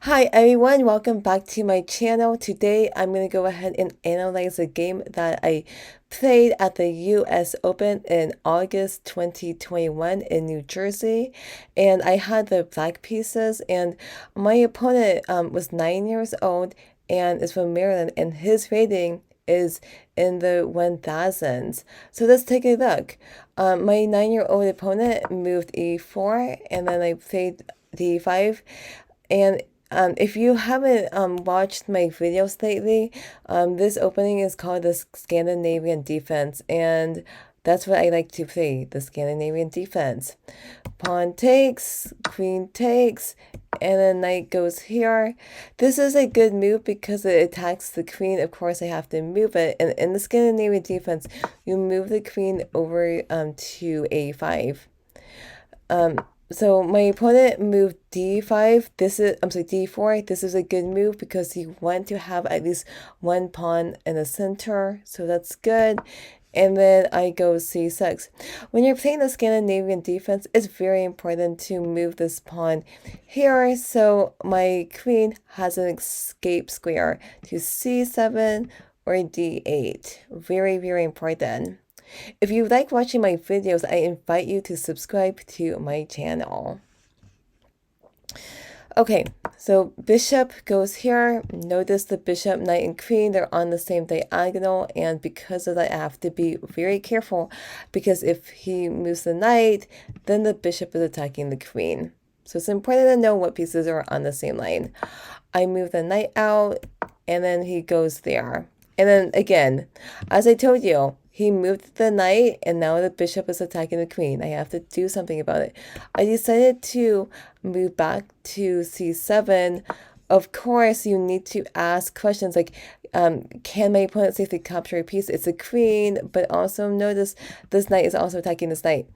Hi everyone, welcome back to my channel. Today I'm going to go ahead and analyze a game that I played at the US Open in August 2021 in New Jersey. And I had the black pieces, and my opponent was 9 years old and is from Maryland, and his rating is in the 1000s. So let's take a look. My 9-year-old opponent moved e4, and then I played d5. And if you haven't watched my videos lately, this opening is called the Scandinavian defense, and that's what I like to play, the Scandinavian defense. Pawn takes, queen takes, and then knight goes here. This is a good move because it attacks the queen. Of course, I have to move it. And in the Scandinavian defense, you move the queen over to a5. So my opponent moved d5. D4. This is a good move because you want to have at least one pawn in the center. So that's good. And then I go c6. When you're playing the Scandinavian defense, it's very important to move this pawn here so my queen has an escape square to c7 or d8. Very, very important. If you like watching my videos, I invite you to subscribe to my channel. Okay, so bishop goes here. Notice the bishop, knight, and queen, they're on the same diagonal, and because of that, I have to be very careful because if he moves the knight, then the bishop is attacking the queen. So it's important to know what pieces are on the same line. I move the knight out, and then he goes there. And then again, as I told you, he moved the knight, and now the bishop is attacking the queen. I have to do something about it. I decided to move back to c7. Of course, you need to ask questions like, can my opponent safely capture a piece? It's a queen, but also notice this knight is also attacking this knight.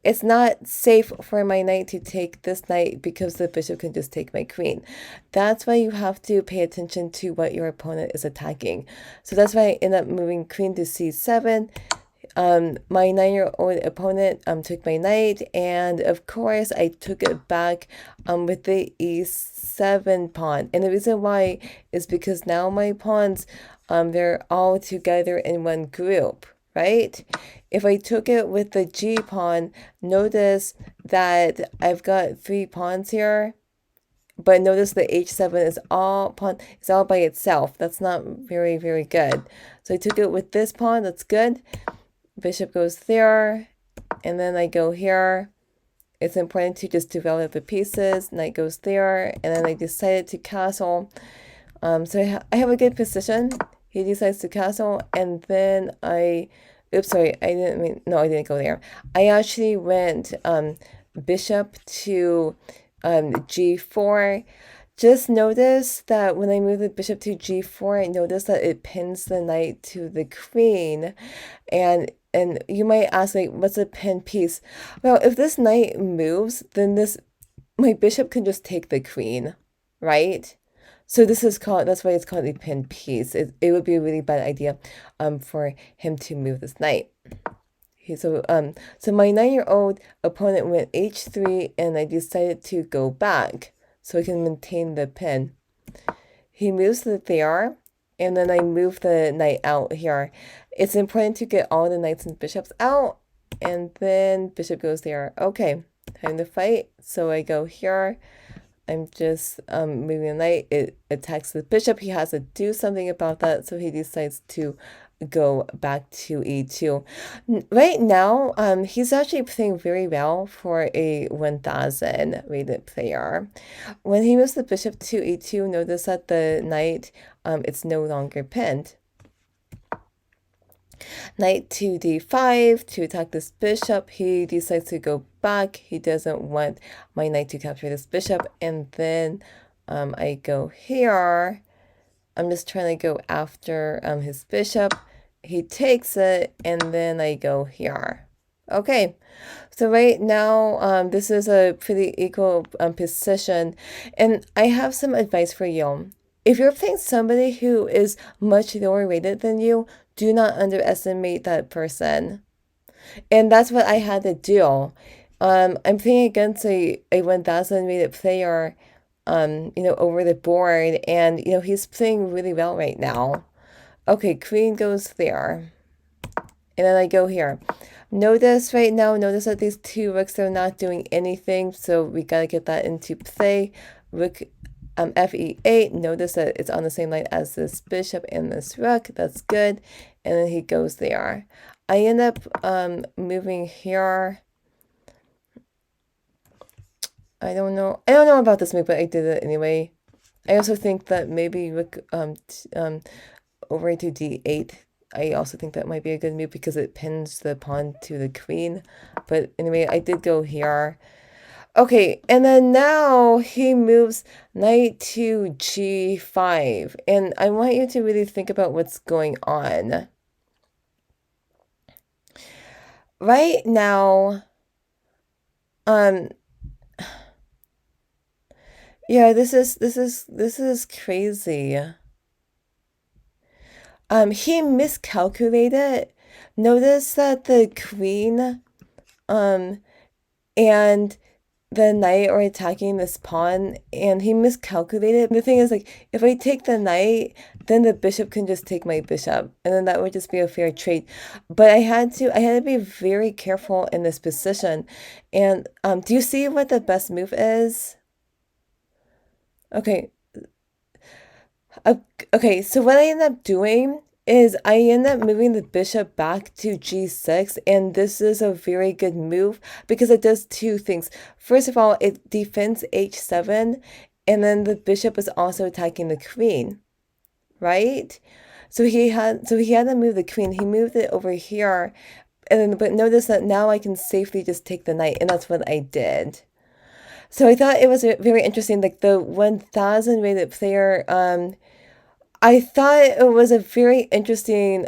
It's not safe for my knight to take this knight because the bishop can just take my queen. That's why you have to pay attention to what your opponent is attacking. So that's why I end up moving queen to c7. My 9-year-old opponent took my knight, and of course I took it back with the e7 pawn. And the reason why is because now my pawns, they're all together in one group, right? If I took it with the G pawn, notice that I've got 3 pawns here, but notice the h7 is all by itself. That's not very, very good. So I took it with this pawn. That's good. Bishop goes there, and then I go here. It's important to just develop the pieces. Knight goes there, and then I decided to castle. So I have a good position. He decides to castle, and then oops, sorry, I didn't go there. I actually went bishop to g4. Just notice that when I move the bishop to g4, I notice that it pins the knight to the queen. And you might ask, like, what's a pin piece? Well, if this knight moves, then my bishop can just take the queen, right? So that's why it's called a pin piece. It would be a really bad idea for him to move this knight. So my 9-year-old opponent went h3, and I decided to go back so I can maintain the pin. He moves there, and then I move the knight out here. It's important to get all the knights and bishops out, and then bishop goes there. Okay, time to fight. So I go here. I'm just moving the knight. It attacks the bishop. He has to do something about that, so he decides to go back to e2. Right now, he's actually playing very well for a 1000 rated player. When he moves the bishop to e2, notice that the knight, it's no longer pinned. Knight to d5 to attack this bishop. He decides to go back. He doesn't want my knight to capture this bishop. And then I go here. I'm just trying to go after his bishop. He takes it, and then I go here. Okay, so right now, this is a pretty equal position, and I have some advice for you. If you're playing somebody who is much lower rated than you, do not underestimate that person. And that's what I had to do. I'm playing against a 1000 rated player, over the board, and, he's playing really well right now. Okay, queen goes there. And then I go here. Notice right now, notice that these two rooks are not doing anything, so we gotta get that into play. Rook fe8, notice that it's on the same line as this bishop and this rook, that's good. And then he goes there. I end up moving here. I don't know about this move, but I did it anyway. I also think that maybe rook over to d8. I also think that might be a good move because it pins the pawn to the queen. But anyway, I did go here. Okay, and then now he moves knight to g5. And I want you to really think about what's going on. Right now, yeah, this is crazy. He miscalculated. Notice that the queen, and the knight are attacking this pawn, and he miscalculated. The thing is, like, if I take the knight, then the bishop can just take my bishop, and then that would just be a fair trade. But I had to be very careful in this position. And do you see what the best move is? Okay. Okay, so what I end up doing is I end up moving the bishop back to g6, and this is a very good move because it does two things. First of all, it defends h7, and then the bishop is also attacking the queen, right? So he had to move the queen. He moved it over here, and then, but notice that now I can safely just take the knight, and that's what I did. So I thought it was very interesting, like the 1000 rated player, I thought it was a very interesting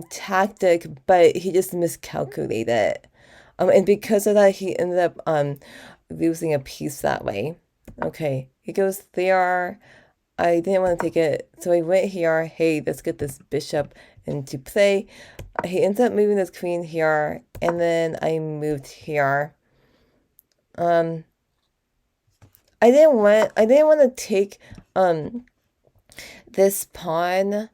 tactic, but he just miscalculated. And because of that, he ended up losing a piece that way. Okay, he goes there. I didn't want to take it, so I went here. Hey, let's get this bishop into play. He ends up moving this queen here, and then I moved here. I didn't want to take this pawn,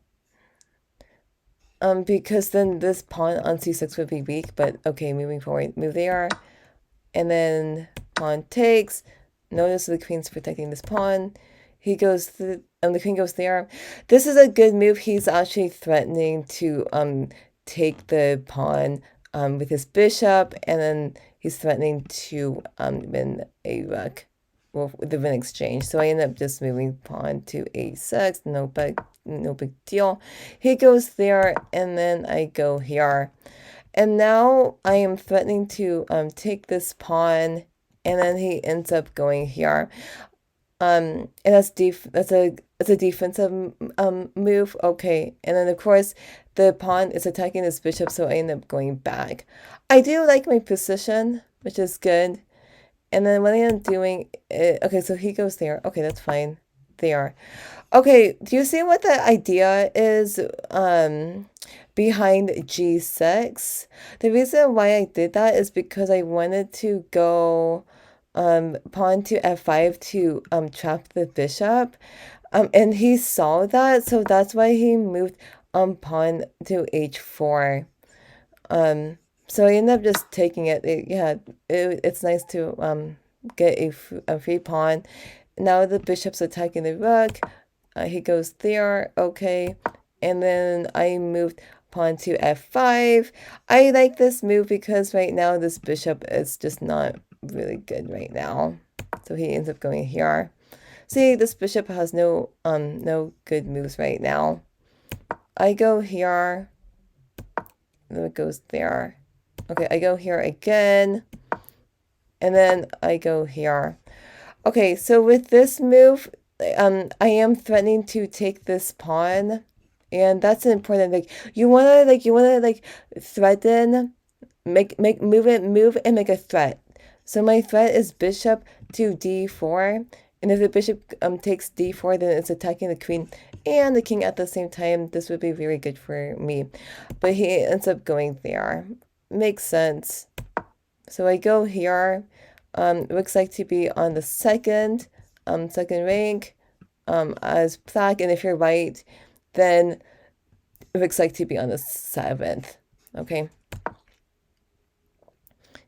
because then this pawn on c6 would be weak. But okay, moving forward, move there, and then pawn takes. Notice the queen's protecting this pawn. He goes the queen goes there. This is a good move. He's actually threatening to take the pawn with his bishop, and then he's threatening to win a rook. Well, the win exchange. So I end up just moving pawn to a6. No big deal. He goes there, and then I go here. And now I am threatening to take this pawn, and then he ends up going here. And that's a defensive move. Okay. And then of course the pawn is attacking this bishop, so I end up going back. I do like my position, which is good. And then what I am doing, okay, so he goes there. Okay, that's fine. There. Okay, do you see what the idea is behind g6? The reason why I did that is because I wanted to go pawn to f5 to trap the bishop. And he saw that, so that's why he moved pawn to h4. So I ended up just taking it. It's nice to get a free pawn. Now the bishop's attacking the rook. He goes there. Okay. And then I moved pawn to f5. I like this move because right now this bishop is just not really good right now. So he ends up going here. See, this bishop has no good moves right now. I go here. Then it goes there. Okay, I go here again, and then I go here. Okay, so with this move, I am threatening to take this pawn, and that's important. Like you wanna threaten, move and make a threat. So my threat is bishop to d4, and if the bishop takes d4, then it's attacking the queen and the king at the same time. This would be very good for me, but he ends up going there. Makes sense. So I go here. It looks like to be on the second. second rank as black, and if you're white, then it looks like to be on the 7th. Okay.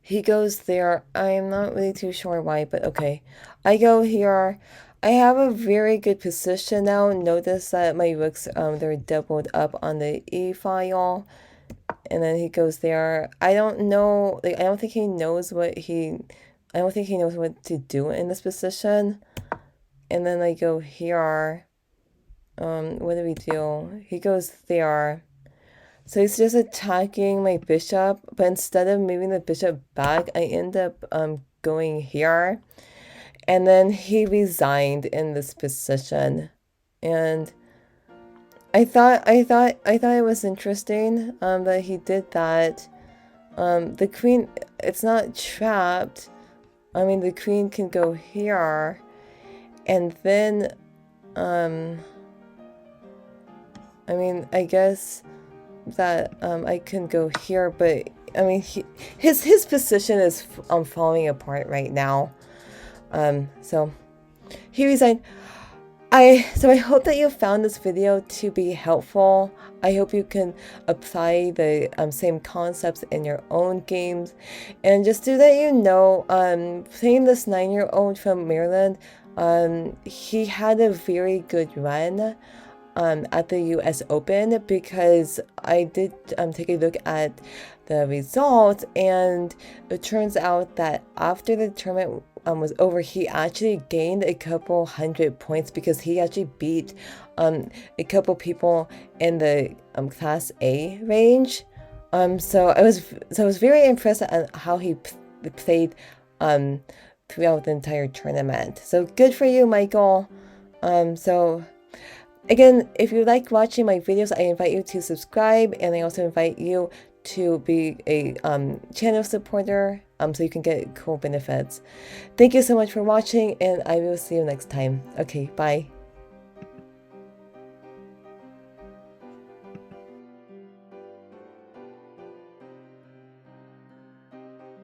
He goes there. I'm not really too sure why, but okay. I go here. I have a very good position now. Notice that my rooks, they're doubled up on the E file. And then he goes there. I don't know, like, I don't think he knows what to do in this position. And then I go here. What do we do? He goes there. So he's just attacking my bishop, but instead of moving the bishop back, I end up going here. And then he resigned in this position. And I thought it was interesting that he did that. The queen, it's not trapped. I mean, the queen can go here, and then I mean, I guess that I can go here, but I mean, his position is falling apart right now. So he resigned. So I hope that you found this video to be helpful. I hope you can apply the same concepts in your own games. And just to let you know, playing this 9-year-old from Maryland, he had a very good run at the US Open, because I did take a look at the results, and it turns out that after the tournament was over, he actually gained a couple hundred points because he actually beat a couple people in the Class A range. So I was very impressed at how he played throughout the entire tournament. So good for you, Michael. So again, if you like watching my videos, I invite you to subscribe, and I also invite you to be a channel supporter so you can get cool benefits. Thank you so much for watching, and I will see you next time. Okay, bye.